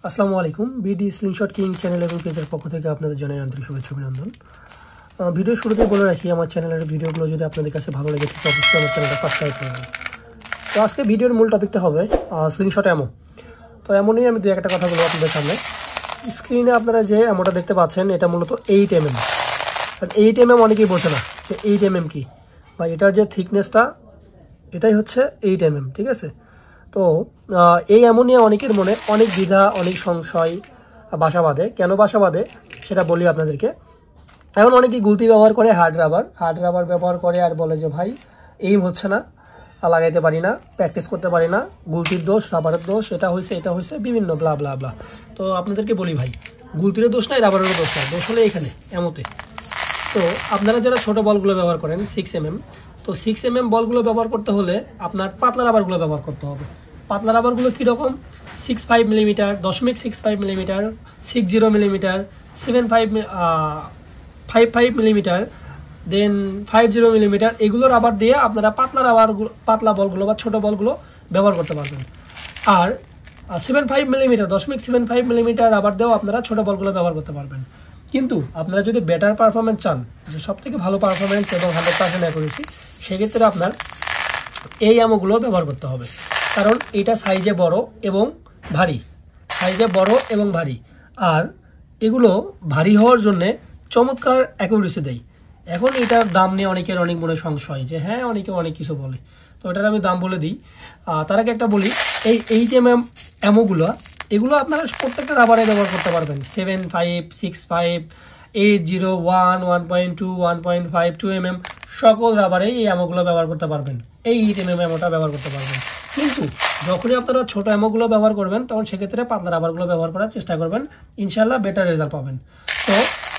আসসালামু আলাইকুম। BD slingshot king channel এবং পেজের পক্ষ থেকে আপনাদের জানাই আন্তরিক শুভেচ্ছা অভিনন্দন। ভিডিও শুরুতে বলে রাখি, আমার চ্যানেলের ভিডিওগুলো যদি আপনাদের কাছে ভালো লেগে থাকে অবশ্যই আমার চ্যানেলটা সাবস্ক্রাইব করবেন। তো আজকে ভিডিওর মূল টপিকটা হবে স্লিংশট অ্যামো। তো এমনই আমি দু একটা কথা বলবো আপনাদের সামনে। স্ক্রিনে আপনারা যে অ্যামোটা দেখতে পাচ্ছেন এটা মূলত 8mm। 8mm অনেকেই বোঝে না যে 8mm কি, বা এটার যে থিকনেসটা এটাই হচ্ছে 8mm, ঠিক আছে। তো এই অ্যামোনিয়া অনেকের মনে অনেক দ্বিধা, অনেক সংশয় বাসা বাঁধে। কেন বাসা বাঁধে সেটা বলি আপনাদেরকে। এখন অনেকেই গুলতি ব্যবহার করে, হার্ড রাবার ব্যবহার করে আর বলে যে ভাই এইম হচ্ছে না, লাগাইতে পারি না, প্র্যাকটিস করতে পারি না, গুলতির দোষ, রাবারের দোষ, এটা হয়েছে এটা হয়েছে, বিভিন্ন ব্লা ব্লা ব্লা। তো আপনাদেরকে বলি ভাই, গুলতিরও দোষ নাই, রাবারেরও দোষ নাই, দোষ হলে এখানে অ্যামোতে। তো আপনারা যারা ছোটো বলগুলো ব্যবহার করেন 6mm, তো 6mm বলগুলো ব্যবহার করতে হলে আপনার পাতলা রাবারগুলো ব্যবহার করতে হবে। পাতলা রাবারগুলো কীরকম? 65mm, 0.65mm, 60mm, 55mm, দেন 50mm, এগুলো রাবার দিয়ে আপনারা পাতলা বলগুলো বা ছোটো বলগুলো ব্যবহার করতে পারবেন। আর 75mm, 0.75mm রাবার দিয়েও আপনারা ছোটো বলগুলো ব্যবহার করতে পারবেন। কিন্তু আপনারা যদি বেটার পারফরমেন্স চান, যে সব থেকে ভালো পারফরমেন্স এবং 100% অ্যাকুরেসি, সেক্ষেত্রে আপনার এই অ্যামোগুলো ব্যবহার করতে হবে। কারণ এটা সাইজে বড় এবং ভারী, আর এগুলো ভারী হওয়ার জন্যে চমৎকার অ্যাকুরেসি দেয়। এখন এটার দাম নিয়ে অনেকের অনেক মনে সংশয় যে হ্যাঁ, অনেকে অনেক কিছু বলে, তো এটার আমি দাম বলে দিই। তার আগে একটা বলি, এই 8mm অ্যামোগুলো এগুলো আপনারা প্রত্যেকটা রাবারে ব্যবহার করতে পারবেন। 7.5, 6.5, 8.0, 1, 1.2, 1.5, 2mm সকল রাবারে এই অ্যামোগুলো ব্যবহার করতে পারবেন। এই 8mm অ্যামোটা ব্যবহার করতে পারবেন। কিন্তু যখনই আপনারা ছোটো অ্যামোগুলো ব্যবহার করবেন তখন সেক্ষেত্রে পাতলা রাবারগুলো ব্যবহার করার চেষ্টা করবেন, ইনশাল্লাহ বেটার রেজাল্ট পাবেন। তো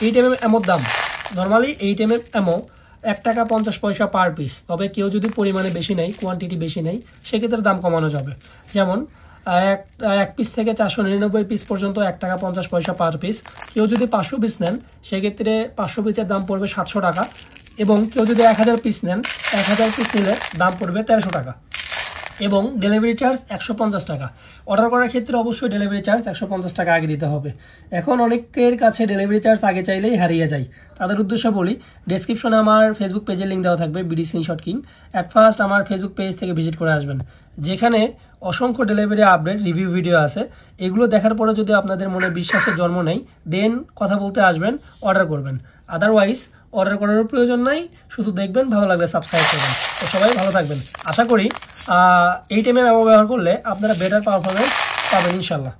8mm অ্যামোর দাম নর্মালি 8mm অ্যামো 1 টাকা 50 পয়সা পার পিস। তবে কেউ যদি পরিমাণে বেশি নেয়, কোয়ান্টিটি বেশি নেয়, সেক্ষেত্রে দাম কমানো যাবে। যেমন এক পিস থেকে 499 পিস পর্যন্ত 1 টাকা 50 পয়সা পার পিস। কেউ যদি 500 পিস নেন সেক্ষেত্রে 500 পিসের দাম পড়বে 700 টাকা, এবং কেউ যদি 1000 পিস নেন, 1000 পিস নিলে দাম পড়বে 1300 টাকা, এবং ডেলিভারি চার্জ 150 টাকা। অর্ডার করার ক্ষেত্রে অবশ্যই ডেলিভারি চার্জ 150 টাকা আগে দিতে হবে। এখন অনেকের কাছে ডেলিভারি চার্জ আগে চাইলেই হারিয়ে যায়। তাদের উদ্দেশ্যে বলি, ডেসক্রিপশনে আমার ফেসবুক পেজের লিঙ্ক দেওয়া থাকবে, BD slingshot king. At first আমার ফেসবুক পেজ থেকে ভিজিট করে আসবেন, যেখানে অসংখ্য ডেলিভারি আপডেট, রিভিউ ভিডিও আছে। এগুলো দেখার পরে যদি আপনাদের মনে বিশ্বাসের জন্ম নেয়, দেন কথা বলতে আসবেন, অর্ডার করবেন। আদারওয়াইজ অর্ডার করারও প্রয়োজন নাই, শুধু দেখবেন, ভালো লাগলে সাবস্ক্রাইব করবেন। তো সবাই ভালো থাকবেন। আশা করি 8mm অ্যামো ব্যবহার করলে আপনারা বেটার পারফরমেন্স পাবেন ইনশাল্লাহ।